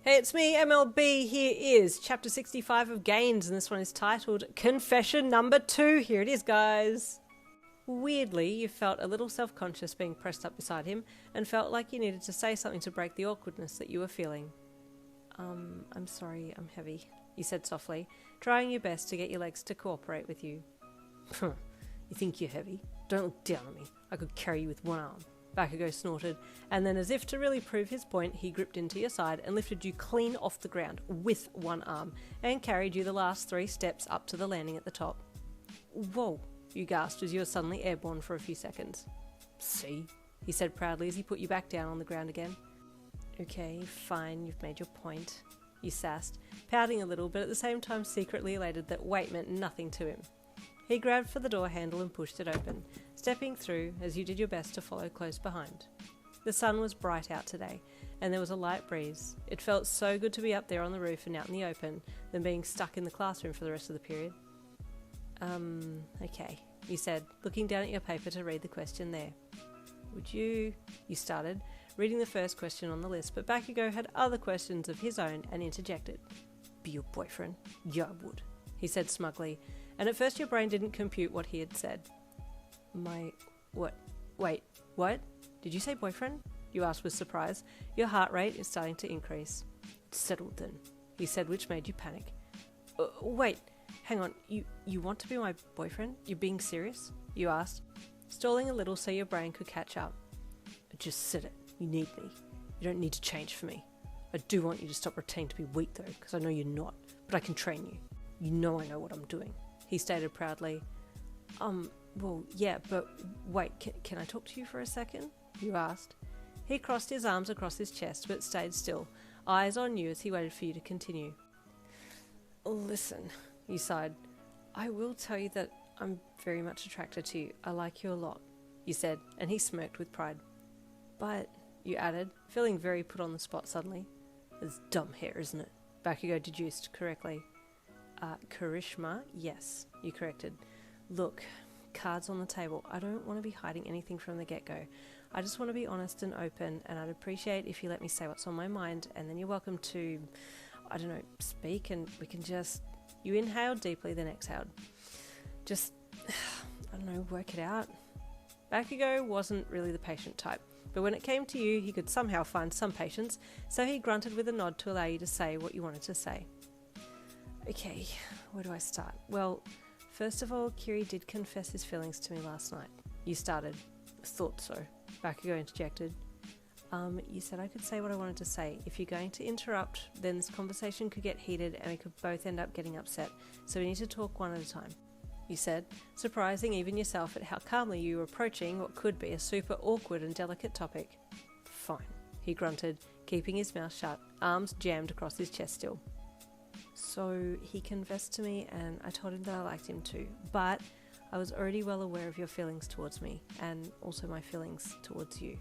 Hey, it's me, MLB. Here is chapter 65 of Gains, and this one is titled Confession Number 2. Here it is, guys. Weirdly, you felt a little self-conscious being pressed up beside him and felt like you needed to say something to break the awkwardness that you were feeling. I'm sorry, I'm heavy, you said softly, trying your best to get your legs to cooperate with you. You think you're heavy? Don't look down on me. I could carry you with one arm. Bakugo snorted, and then as if to really prove his point, he gripped into your side and lifted you clean off the ground with one arm and carried you the last 3 steps up to the landing at the top. Whoa, you gasped as you were suddenly airborne for a few seconds. See? He said proudly as he put you back down on the ground again. Okay, fine, you've made your point, you sassed, pouting a little but at the same time secretly elated that wait meant nothing to him. He grabbed for the door handle and pushed it open, stepping through as you did your best to follow close behind. The sun was bright out today, and there was a light breeze. It felt so good to be up there on the roof and out in the open than being stuck in the classroom for the rest of the period. Okay, you said, looking down at your paper to read the question there. Would you started, reading the first question on the list, but Bakugo had other questions of his own and interjected. Be your boyfriend? Yeah, I would, he said smugly, and at first your brain didn't compute what he had said. Wait, what? Did you say boyfriend? You asked with surprise. Your heart rate is starting to increase. Settled then, he said, which made you panic. Wait, hang on, you want to be my boyfriend? You're being serious? You asked, stalling a little so your brain could catch up. I just said it. You need me. You don't need to change for me. I do want you to stop pretending to be weak though, because I know you're not, but I can train you. You know I know what I'm doing, he stated proudly. Well, yeah, but wait, can I talk to you for a second? You asked. He crossed his arms across his chest but stayed still, eyes on you as he waited for you to continue. Listen, you sighed. I will tell you that I'm very much attracted to you. I like you a lot, you said, and he smirked with pride. But, you added, feeling very put on the spot suddenly. It's dumb hair, isn't it? Bakugo deduced correctly. Kirishima, yes, you corrected. Look, cards on the table. I don't want to be hiding anything from the get-go. I just want to be honest and open, and I'd appreciate if you let me say what's on my mind, and then you're welcome to, speak, and we can just... You inhaled deeply, then exhaled. Just, work it out. Bakugo wasn't really the patient type, but when it came to you, he could somehow find some patience, so he grunted with a nod to allow you to say what you wanted to say. Okay, where do I start? Well, first of all, Kiri did confess his feelings to me last night. You started. Thought so. Bakugo interjected. You said I could say what I wanted to say. If you're going to interrupt, then this conversation could get heated and we could both end up getting upset, so we need to talk one at a time. You said, surprising even yourself at how calmly you were approaching what could be a super awkward and delicate topic. Fine, he grunted, keeping his mouth shut, arms jammed across his chest still. So he confessed to me and I told him that I liked him too, but I was already well aware of your feelings towards me and also my feelings towards you.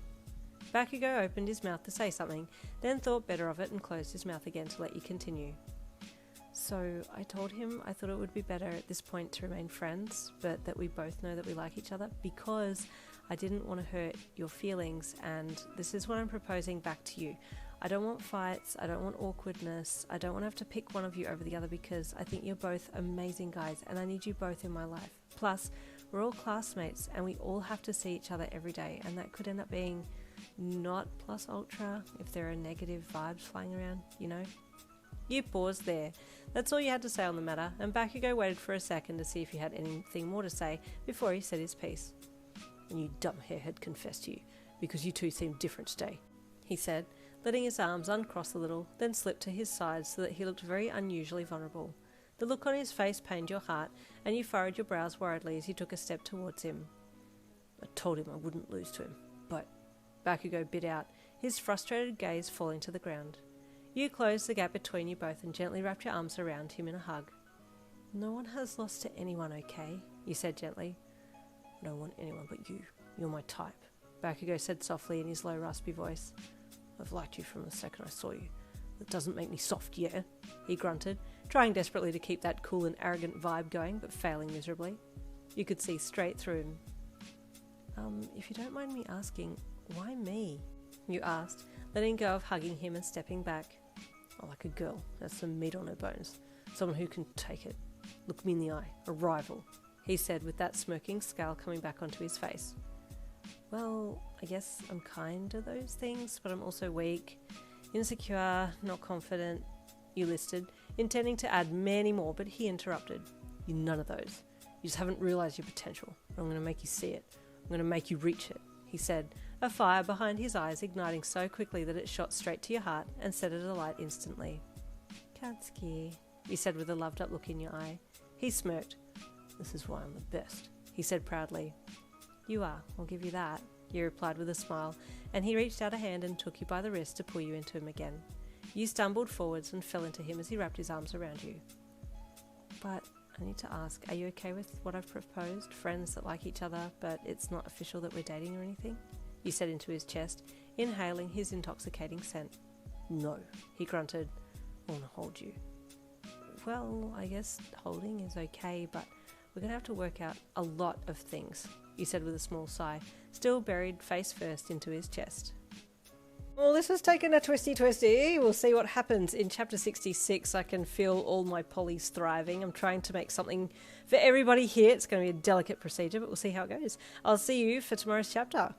Bakugo opened his mouth to say something, then thought better of it and closed his mouth again to let you continue. So I told him I thought it would be better at this point to remain friends, but that we both know that we like each other because I didn't want to hurt your feelings, and this is what I'm proposing back to you. I don't want fights, I don't want awkwardness, I don't want to have to pick one of you over the other because I think you're both amazing guys and I need you both in my life. Plus, we're all classmates and we all have to see each other every day, and that could end up being not plus ultra if there are negative vibes flying around, you know? You paused there. That's all you had to say on the matter, and Bakugo waited for a second to see if you had anything more to say before he said his piece. And you dumb hair had confessed to you, because you two seemed different today, he said, letting his arms uncross a little, then slip to his side so that he looked very unusually vulnerable. The look on his face pained your heart, and you furrowed your brows worriedly as you took a step towards him. I told him I wouldn't lose to him, but... Bakugo bit out, his frustrated gaze falling to the ground. You closed the gap between you both and gently wrapped your arms around him in a hug. No one has lost to anyone, okay? You said gently. I don't want anyone but you. You're my type, Bakugo said softly in his low raspy voice. I've liked you from the second I saw you. That doesn't make me soft, yeah? He grunted, trying desperately to keep that cool and arrogant vibe going, but failing miserably. You could see straight through him. If you don't mind me asking, why me? You asked, letting go of hugging him and stepping back. I like a girl, has some meat on her bones. Someone who can take it. Look me in the eye. A rival, he said with that smirking scowl coming back onto his face. Well, I guess I'm kind of those things, but I'm also weak, insecure, not confident, you listed, intending to add many more, but he interrupted. You're none of those. You just haven't realised your potential. I'm going to make you see it. I'm going to make you reach it, he said, a fire behind his eyes igniting so quickly that it shot straight to your heart and set it alight instantly. Katsuki, you said with a loved-up look in your eye. He smirked. This is why I'm the best, he said proudly. You are, I'll give you that, you replied with a smile, and he reached out a hand and took you by the wrist to pull you into him again. You stumbled forwards and fell into him as he wrapped his arms around you. But I need to ask, are you okay with what I've proposed? Friends that like each other, but it's not official that we're dating or anything? You said into his chest, inhaling his intoxicating scent. No, he grunted. I want to hold you. Well, I guess holding is okay, but we're going to have to work out a lot of things, you said with a small sigh, still buried face first into his chest. Well, this has taken a twisty. We'll see what happens in chapter 66. I can feel all my polys thriving. I'm trying to make something for everybody here. It's going to be a delicate procedure, but we'll see how it goes. I'll see you for tomorrow's chapter.